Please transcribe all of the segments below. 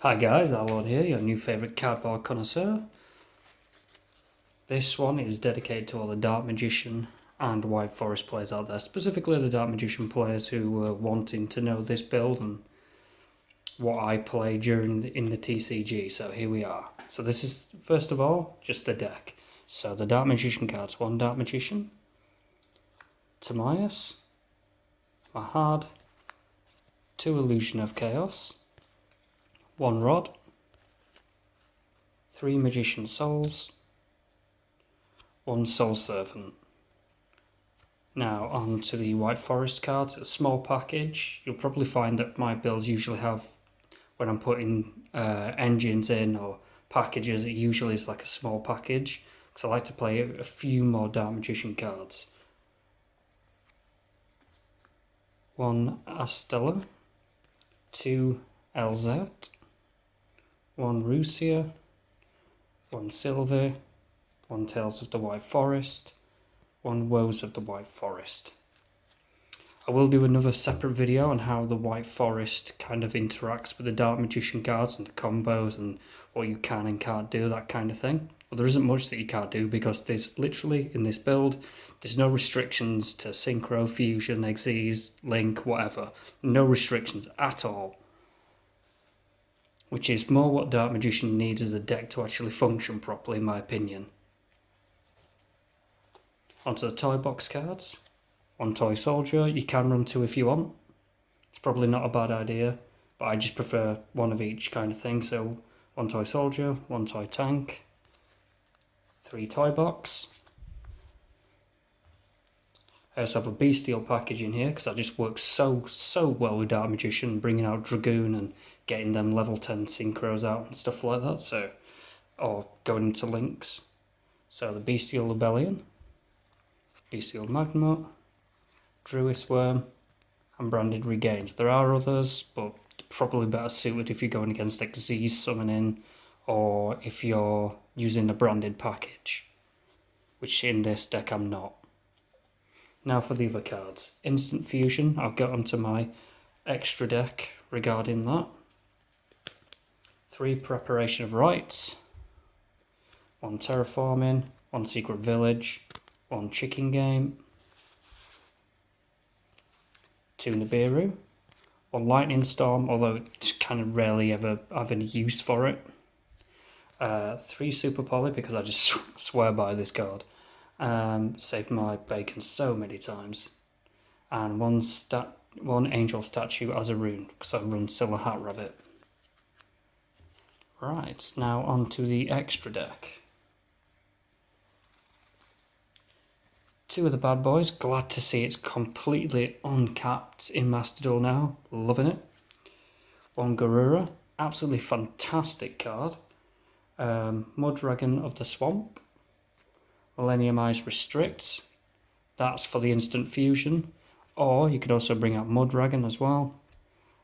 Hi guys, Alward here, your new favourite cardboard connoisseur. This one is dedicated to all the Dark Magician and White Forest players out there, specifically the Dark Magician players who were wanting to know this build and what I play in the TCG, so here we are. So this is, first of all, just the deck. So the Dark Magician cards, one Dark Magician, Timaeus, Mahad, two Illusion of Chaos, one Rod, three Magician Souls, one Soul Servant. Now on to the White Forest cards, a small package. You'll probably find that my builds usually have, when I'm putting engines in or packages, it usually is like a small package, because I like to play a few more Dark Magician cards. One Astella, two Elzert, one Rusia, one Sylvie, one Tales of the White Forest, one Woes of the White Forest. I will do another separate video on how the White Forest kind of interacts with the Dark Magician cards and the combos and what you can and can't do, that kind of thing. Well, there isn't much that you can't do because there's literally, in this build, there's no restrictions to Synchro, Fusion, Xyz, Link, whatever. No restrictions at all. Which is more what Dark Magician needs as a deck to actually function properly, in my opinion. Onto the toy box cards. One toy soldier, you can run two if you want. It's probably not a bad idea, but I just prefer one of each kind of thing. So one toy soldier, one toy tank, three toy box. I also have a beastial package in here because that just works so well with Dark Magician, bringing out Dragoon and getting them level 10 synchros out and stuff like that. So, or going into links. So the Beastial Rebellion, Beastial Magma, Druis Worm, and Branded Regains. There are others, but probably better suited if you're going against Xyz summoning or if you're using a branded package, which in this deck I'm not. Now for the other cards. Instant Fusion, I'll get onto my extra deck regarding that. Three Preparation of Rites, one Terraforming, one Secret Village, one Chicken Game, two Nibiru, one Lightning Storm, although it's kind of rarely ever have any use for it. Three Super Poly, because I just swear by this card. Saved my bacon so many times. And one Angel Statue as a rune, because I run Silver Hat Rabbit. Right, now on to the extra deck. Two of the bad boys, glad to see it's completely uncapped in Master Duel now, loving it. One Garura, absolutely fantastic card. Mud Dragon of the Swamp. Millennium Eyes Restricts, that's for the instant fusion, or you could also bring out Mud Dragon as well,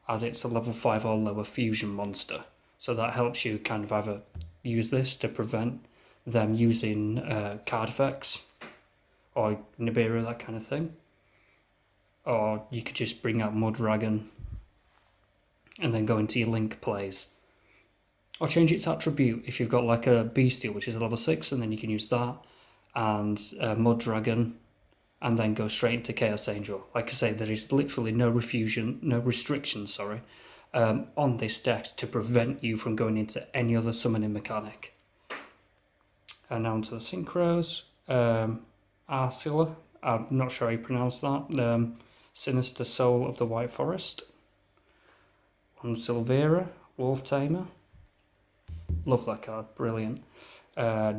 as it's a level 5 or lower fusion monster. So that helps you kind of either use this to prevent them using card effects, or Nibiru, that kind of thing. Or you could just bring out Mud Dragon and then go into your link plays. Or change its attribute if you've got like a Beastial, which is a level 6, and then you can use that. And Mud Dragon, and then go straight into Chaos Angel. Like I say, there is literally no restrictions, on this deck to prevent you from going into any other summoning mechanic. And now onto the synchros. Arsila, I'm not sure how you pronounce that. Sinister Soul of the White Forest. One Silvera, Wolf Tamer. Love that card, brilliant.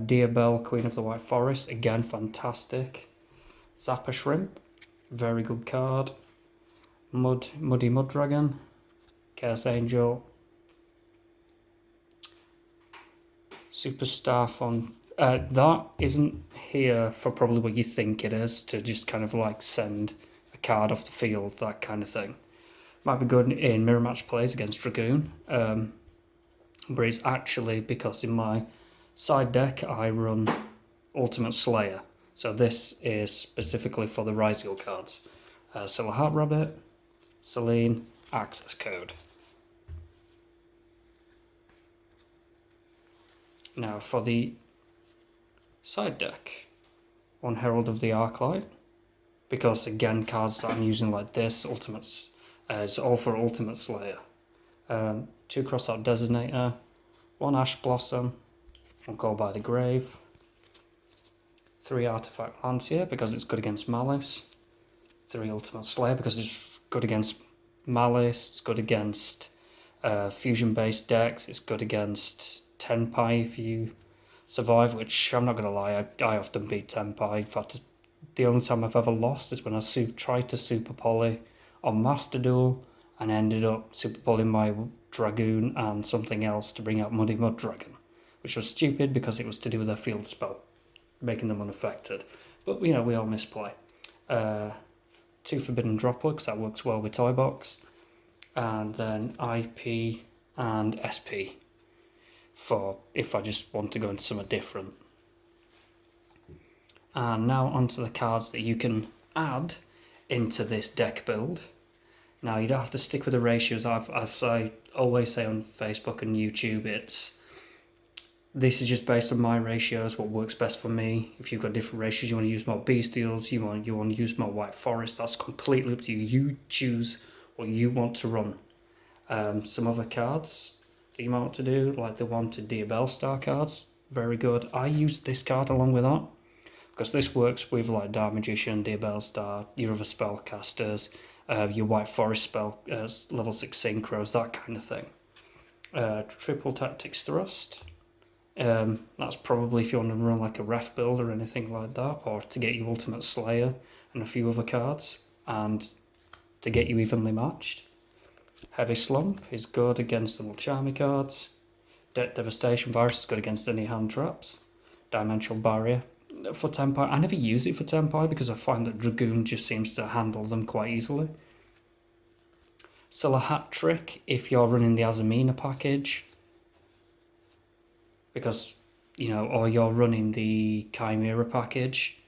Dear Bell, Queen of the White Forest, again fantastic. Zappa Shrimp, very good card. Muddy Mud Dragon, Chaos Angel, Super Starfon. That isn't here for probably what you think it is, to just kind of like send a card off the field, that kind of thing. Might be good in mirror match plays against Dragoon, but it's actually because in my side deck I run Ultimate Slayer, so this is specifically for the Ryziel cards. Silver Hat Rabbit, Celine, Access Code. Now for the side deck, 1 Herald of the Arclight, because again cards that I'm using like this, Ultimates, it's all for Ultimate Slayer. 2 Crossout Designator, 1 Ash Blossom, 1 Call by the Grave, 3 Artifact Lancier because it's good against Malice, 3 Ultimate Slayer because it's good against Malice, it's good against fusion based decks, it's good against Tenpai if you survive, which I'm not going to lie, I often beat Tenpai. In fact, the only time I've ever lost is when I tried to Super Poly on Master Duel and ended up Super Polying my Dragoon and something else to bring out Muddy Mud Dragon, which was stupid because it was to do with their field spell, making them unaffected. But you know, we all misplay. 2 Forbidden Droplet, because that works well with Toy Box, and then IP and SP for if I just want to go into something different. And now onto the cards that you can add into this deck build. Now you don't have to stick with the ratios. I always say on Facebook and YouTube, this is just based on my ratios, what works best for me. If you've got different ratios, you want to use more beastials, you want to use more white forest, that's completely up to you. You choose what you want to run. Some other cards that you might want to do, like the wanted Diabellstar cards, very good. I use this card along with that because this works with like Dark Magician, Diabellstar, your other spellcasters, your white forest spell, level 6 synchros, that kind of thing. Triple Tactics Thrust. That's probably if you want to run like a ref build or anything like that, or to get you Ultimate Slayer and a few other cards, and to get you evenly matched. Heavy Slump is good against the Charmy cards. Devastation Virus is good against any hand traps. Dimensional Barrier for Tenpai. I never use it for Tenpai because I find that Dragoon just seems to handle them quite easily. Still a Hat Trick if you're running the Azamina package, because, you know, or you're running the Chimera package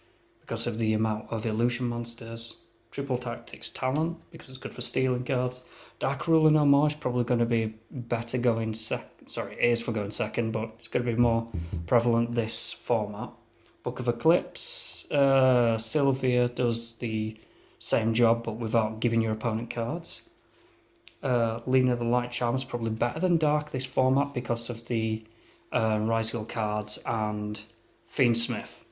because of the amount of illusion monsters. Triple Tactics Talent because it's good for stealing cards. Dark Ruler No More is probably going to be better going it is for going second, but it's going to be more prevalent this format. Book of Eclipse, Sylvia does the same job but without giving your opponent cards. Lena the Light Charm is probably better than Dark this format because of the Rizal cards and Fiendsmith.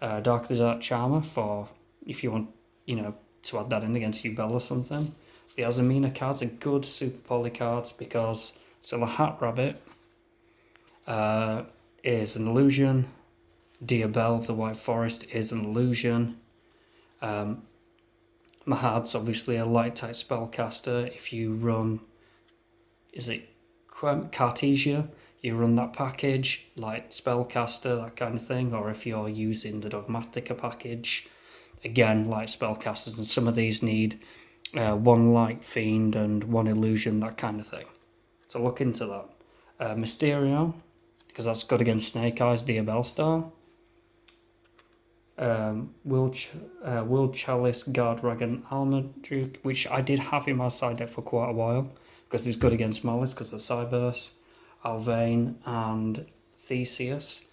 Dark the Dark Charmer for if you want, you know, to add that in against Ubel or something. The Azamina cards are good Super Poly cards because still a Hat Rabbit is an illusion. Diabell of the White Forest is an illusion. Mahad's obviously a light type spellcaster. If you run, is it Cartesia? You run that package, light spellcaster, that kind of thing. Or if you're using the Dogmatica package, again, light spellcasters. And some of these need 1 light fiend and 1 illusion, that kind of thing. So look into that. Mysterio, because that's good against Snake Eyes, Diabellstar. World Chalice, Guard Dragon, Almaduke, which I did have in my side deck for quite a while because it's good against Malice because of Cyburst. Alvain and Theseus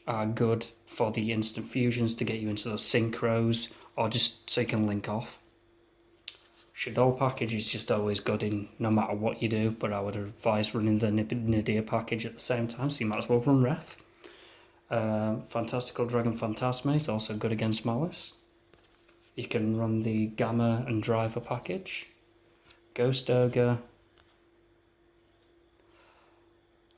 are good for the instant fusions to get you into those synchros or just so you can link off. Shadow package is just always good in no matter what you do, but I would advise running the Nadir package at the same time, so you might as well run Ref. Fantastical Dragon Phantasme is also good against Malice. You can run the Gamma and Driver package. Ghost Ogre.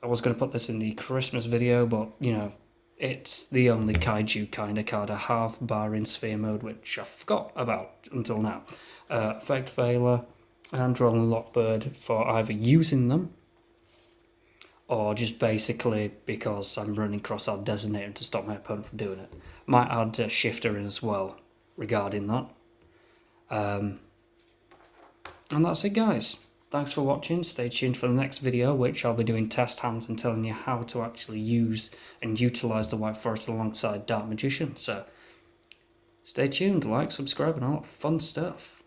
I was going to put this in the Christmas video, but, you know, it's the only kaiju kind of card I have, barring Sphere Mode, which I forgot about until now. Effect Veiler and Rolling Lockbird for either using them or just basically because I'm running Crossout Designator to stop my opponent from doing it. Might add a Shifter in as well regarding that. And that's it, guys. Thanks for watching. Stay tuned for the next video, which I'll be doing test hands and telling you how to actually use and utilise the White Forest alongside Dark Magician. So stay tuned, like, subscribe and all that fun stuff.